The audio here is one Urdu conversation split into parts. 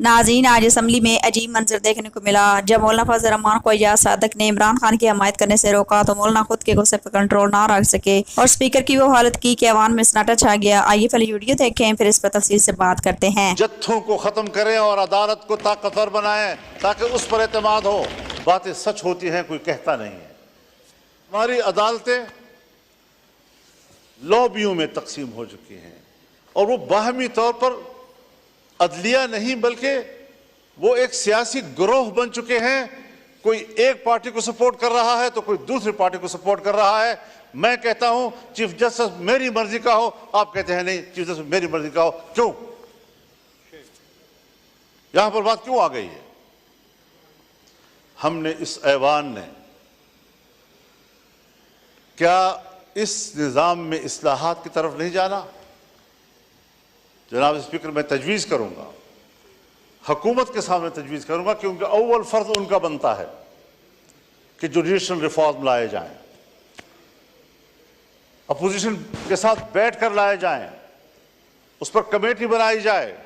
ناظرین، آج اسمبلی میں عجیب منظر دیکھنے کو ملا۔ جب مولانا فضل الرحمان کو ایاز صادق نے عمران خان کی حمایت کرنے سے روکا تو مولانا خود کے غصے پر کنٹرول نہ رکھ سکے اور اسپیکر کی وہ حالت کی کہ ایوان میں سناٹا چھا گیا۔ آئیے پہلے ویڈیو دیکھیں، پھر اس پر تفصیل سے بات کرتے ہیں۔ جتھوں کو ختم کریں اور عدالت کو طاقتور بنائیں تاکہ اس پر اعتماد ہو۔ باتیں سچ ہوتی ہیں، کوئی کہتا نہیں ہے۔ ہماری عدالتیں لابیوں میں تقسیم ہو چکی ہیں اور وہ باہمی طور پر عدلیہ نہیں بلکہ وہ ایک سیاسی گروہ بن چکے ہیں۔ کوئی ایک پارٹی کو سپورٹ کر رہا ہے تو کوئی دوسری پارٹی کو سپورٹ کر رہا ہے۔ میں کہتا ہوں چیف جسٹس میری مرضی کا ہو، آپ کہتے ہیں نہیں چیف جسٹس میری مرضی کا ہو۔ کیوں؟ یہاں پر بات کیوں آ گئی ہے؟ ہم نے اس ایوان نے کیا اس نظام میں اصلاحات کی طرف نہیں جانا؟ جناب اسپیکر، میں تجویز کروں گا، حکومت کے سامنے تجویز کروں گا، کیونکہ اول فرض ان کا بنتا ہے کہ جوڈیشل ریفارم لائے جائیں، اپوزیشن کے ساتھ بیٹھ کر لائے جائیں، اس پر کمیٹی بنائی جائے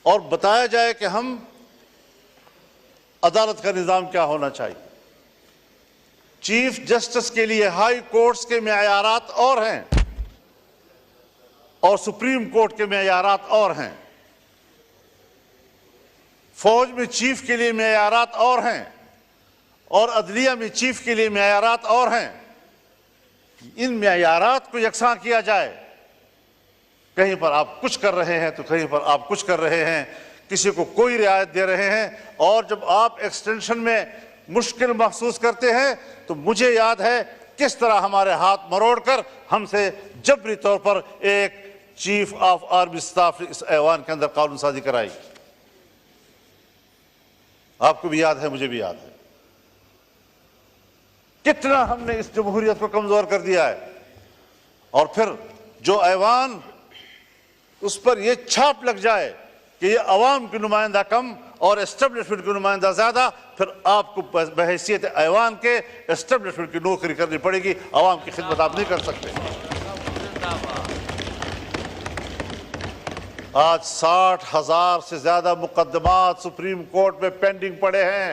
اور بتایا جائے کہ ہم عدالت کا نظام کیا ہونا چاہیے۔ چیف جسٹس کے لیے ہائی کورٹس کے معیارات اور ہیں اور سپریم کورٹ کے معیارات اور ہیں۔ فوج میں چیف کے لیے معیارات اور ہیں اور عدلیہ میں چیف کے لیے معیارات اور ہیں۔ ان معیارات کو یکساں کیا جائے۔ کہیں پر آپ کچھ کر رہے ہیں تو کہیں پر آپ کچھ کر رہے ہیں، کسی کو کوئی رعایت دے رہے ہیں، اور جب آپ ایکسٹینشن میں مشکل محسوس کرتے ہیں تو مجھے یاد ہے کس طرح ہمارے ہاتھ مروڑ کر ہم سے جبری طور پر ایک چیف آف آرمی اسٹاف اس ایوان کے اندر قانون سازی کرائی۔ آپ کو بھی یاد ہے، مجھے بھی یاد ہے کتنا ہم نے اس جمہوریت کو کمزور کر دیا ہے۔ اور پھر جو ایوان اس پر یہ چھاپ لگ جائے کہ یہ عوام کی نمائندہ کم اور اسٹیبلشمنٹ کی نمائندہ زیادہ، پھر آپ کو بحیثیت ایوان کے اسٹیبلشمنٹ کی نوکری کرنی پڑے گی۔ عوام کی خدمت آپ نہیں کر سکتے۔ آج 60,000 سے زیادہ مقدمات سپریم کورٹ میں پینڈنگ پڑے ہیں۔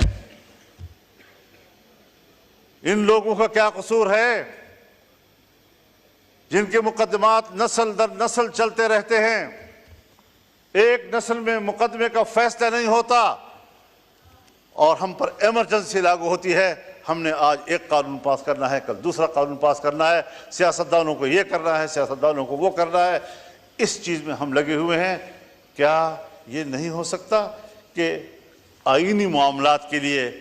ان لوگوں کا کیا قصور ہے جن کے مقدمات نسل در نسل چلتے رہتے ہیں؟ ایک نسل میں مقدمے کا فیصلہ نہیں ہوتا اور ہم پر ایمرجنسی لاگو ہوتی ہے۔ ہم نے آج ایک قانون پاس کرنا ہے، کل دوسرا قانون پاس کرنا ہے، سیاستدانوں کو یہ کرنا ہے، سیاستدانوں کو وہ کرنا ہے۔ اس چیز میں ہم لگے ہوئے ہیں۔ کیا یہ نہیں ہو سکتا کہ آئینی معاملات کے لیے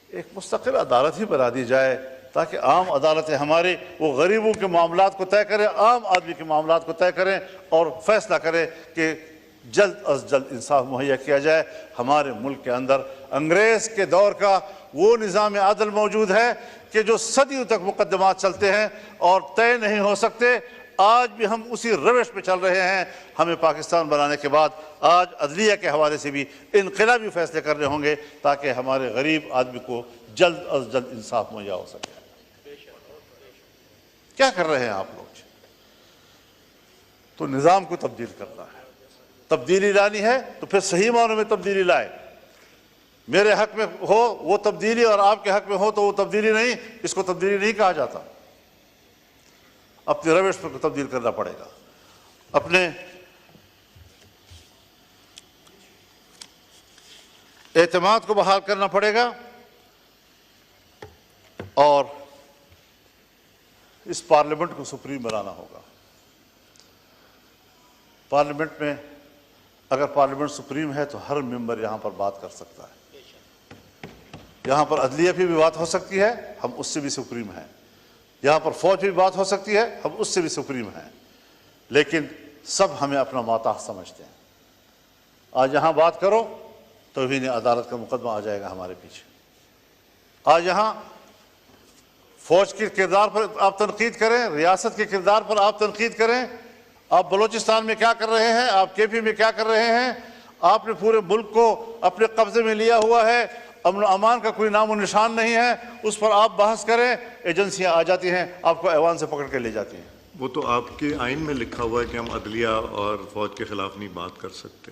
ایک مستقل عدالت ہی بنا دی جائے تاکہ عام عدالتیں ہمارے وہ غریبوں کے معاملات کو طے کریں، عام آدمی کے معاملات کو طے کریں اور فیصلہ کریں کہ جلد از جلد انصاف مہیا کیا جائے۔ ہمارے ملک کے اندر انگریز کے دور کا وہ نظام عدل موجود ہے کہ جو صدیوں تک مقدمات چلتے ہیں اور طے نہیں ہو سکتے۔ آج بھی ہم اسی روش پہ چل رہے ہیں۔ ہمیں پاکستان بنانے کے بعد آج عدلیہ کے حوالے سے بھی انقلابی فیصلے کرنے ہوں گے تاکہ ہمارے غریب آدمی کو جلد از جلد انصاف مہیا ہو سکے۔ کیا کر رہے ہیں آپ لوگ؟ تو نظام کو تبدیل کرنا ہے، تبدیلی لانی ہے تو پھر صحیح معنوں میں تبدیلی لائے۔ میرے حق میں ہو وہ تبدیلی اور آپ کے حق میں ہو تو وہ تبدیلی نہیں، اس کو تبدیلی نہیں کہا جاتا۔ اپنے روش پر تبدیل کرنا پڑے گا، اپنے اعتماد کو بحال کرنا پڑے گا اور اس پارلیمنٹ کو سپریم بنانا ہوگا۔ پارلیمنٹ میں اگر پارلیمنٹ سپریم ہے تو ہر ممبر یہاں پر بات کر سکتا ہے۔ یہاں پر عدلیہ پہ بھی بات ہو سکتی ہے، ہم اس سے بھی سپریم ہیں۔ یہاں پر فوج پہ بھی بات ہو سکتی ہے، ہم اس سے بھی سپریم ہیں۔ لیکن سب ہمیں اپنا ماتحت سمجھتے ہیں۔ آج یہاں بات کرو توہین عدالت کا مقدمہ آ جائے گا ہمارے پیچھے۔ آج یہاں فوج کے کردار پر آپ تنقید کریں، ریاست کے کردار پر آپ تنقید کریں۔ آپ بلوچستان میں کیا کر رہے ہیں، آپ کے پی میں کیا کر رہے ہیں؟ آپ نے پورے ملک کو اپنے قبضے میں لیا ہوا ہے، امن و امان کا کوئی نام و نشان نہیں ہے، اس پر آپ بحث کریں، ایجنسیاں آ جاتی ہیں آپ کو ایوان سے پکڑ کے لے جاتی ہیں۔ وہ تو آپ کے آئین میں لکھا ہوا ہے کہ ہم عدلیہ اور فوج کے خلاف نہیں بات کر سکتے۔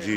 جی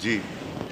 جی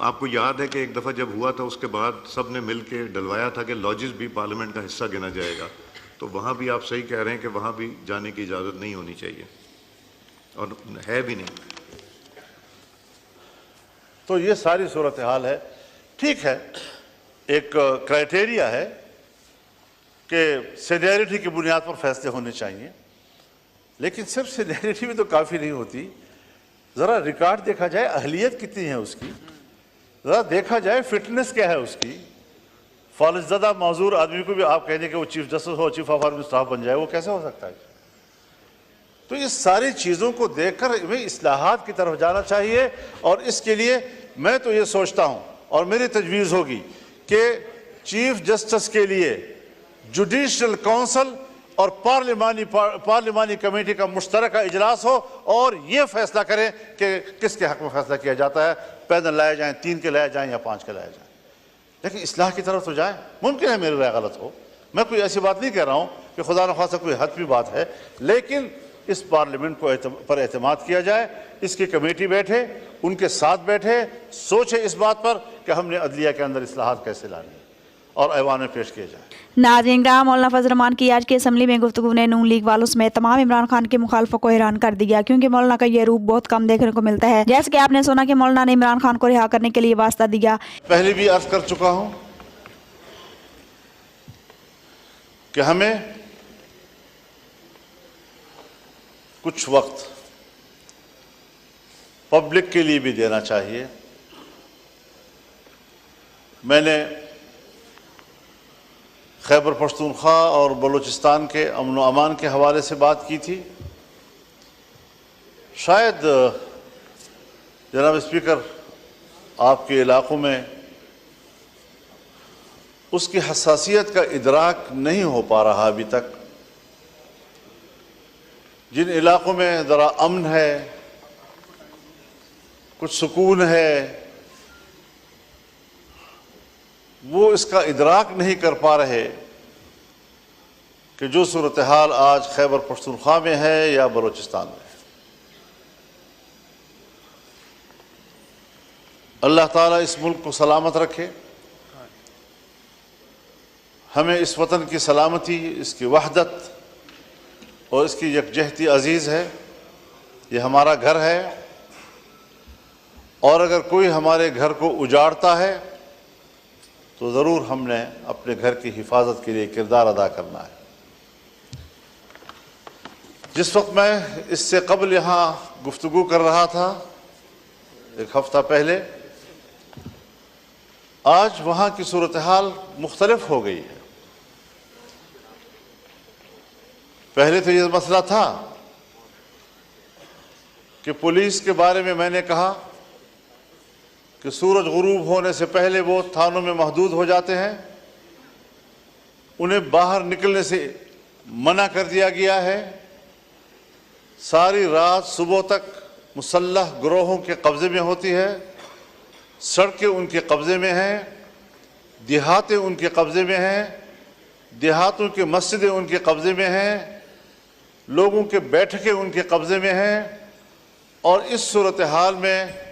آپ کو یاد ہے کہ ایک دفعہ جب ہوا تھا اس کے بعد سب نے مل کے ڈلوایا تھا کہ لاجز بھی پارلیمنٹ کا حصہ گنا جائے گا، تو وہاں بھی آپ صحیح کہہ رہے ہیں کہ وہاں بھی جانے کی اجازت نہیں ہونی چاہیے، اور ہے بھی نہیں۔ تو یہ ساری صورتحال ہے۔ ٹھیک ہے، ایک کرائٹیریا ہے کہ سینیئرٹی کی بنیاد پر فیصلے ہونے چاہیے، لیکن صرف سینیئرٹی بھی تو کافی نہیں ہوتی، ذرا ریکارڈ دیکھا جائے، اہلیت کتنی ہے اس کی، ذرا دیکھا جائے فٹنس کیا ہے اس کی۔ فالج زدہ معذور آدمی کو بھی آپ کہہ دیں کہ وہ چیف جسٹس ہو، چیف آف آرمی اسٹاف بن جائے، وہ کیسے ہو سکتا ہے؟ تو اس ساری چیزوں کو دیکھ کر ہمیں اصلاحات کی طرف جانا چاہیے، اور اس کے لیے میں تو یہ سوچتا ہوں اور میری تجویز ہوگی کہ چیف جسٹس کے لیے جوڈیشل کونسل اور پارلیمانی کمیٹی کا مشترکہ اجلاس ہو، اور یہ فیصلہ کریں کہ کس کے حق میں فیصلہ کیا جاتا ہے، پیدل لائے جائیں، 3 کے لائے جائیں یا 5 کے لائے جائیں، لیکن اصلاح کی طرف تو جائیں۔ ممکن ہے میری رائے غلط ہو، میں کوئی ایسی بات نہیں کہہ رہا ہوں کہ خدا نخواستہ کوئی حتمی بات ہے، لیکن اس پارلیمنٹ کو پر اعتماد کیا جائے، اس کی کمیٹی بیٹھے، ان کے ساتھ بیٹھے، سوچے اس بات پر کہ ہم نے عدلیہ کے اندر اصلاحات کیسے لانی ہے اور ایوان میں پیش کیے جائیں۔ ناظرین کرام، مولانا فضل الرحمان کی آج کی اسمبلی میں گفتگو نے نون لیگ والوں سمیت تمام عمران خان کے مخالفوں کو حیران کر دیا، کیونکہ مولانا کا یہ روپ بہت کم دیکھنے کو ملتا ہے۔ جیسے کہ آپ نے سنا کہ مولانا نے عمران خان کو رہا کرنے کے لیے واسطہ دیا۔ پہلے بھی عرض کر چکا ہوں کہ ہمیں کچھ وقت پبلک کے لیے بھی دینا چاہیے۔ میں نے خیبر پختونخوا اور بلوچستان کے امن و امان کے حوالے سے بات کی تھی۔ شاید جناب اسپیکر آپ کے علاقوں میں اس کی حساسیت کا ادراک نہیں ہو پا رہا ابھی تک۔ جن علاقوں میں ذرا امن ہے، کچھ سکون ہے، وہ اس کا ادراک نہیں کر پا رہے کہ جو صورتحال آج خیبر پختونخوا میں ہے یا بلوچستان میں ہے۔ اللہ تعالیٰ اس ملک کو سلامت رکھے، ہمیں اس وطن کی سلامتی، اس کی وحدت اور اس کی یکجہتی عزیز ہے۔ یہ ہمارا گھر ہے، اور اگر کوئی ہمارے گھر کو اجاڑتا ہے تو ضرور ہم نے اپنے گھر کی حفاظت کے لیے کردار ادا کرنا ہے۔ جس وقت میں اس سے قبل یہاں گفتگو کر رہا تھا، 1 ہفتہ پہلے، آج وہاں کی صورتحال مختلف ہو گئی ہے۔ پہلے تو یہ مسئلہ تھا کہ پولیس کے بارے میں نے کہا کہ سورج غروب ہونے سے پہلے وہ تھانوں میں محدود ہو جاتے ہیں، انہیں باہر نکلنے سے منع کر دیا گیا ہے، ساری رات صبح تک مسلح گروہوں کے قبضے میں ہوتی ہے، سڑکیں ان کے قبضے میں ہیں، دیہاتیں ان کے قبضے میں ہیں، دیہاتوں کی مسجدیں ان کے قبضے میں ہیں، لوگوں کے بیٹھکیں ان کے قبضے میں ہیں، اور اس صورتحال میں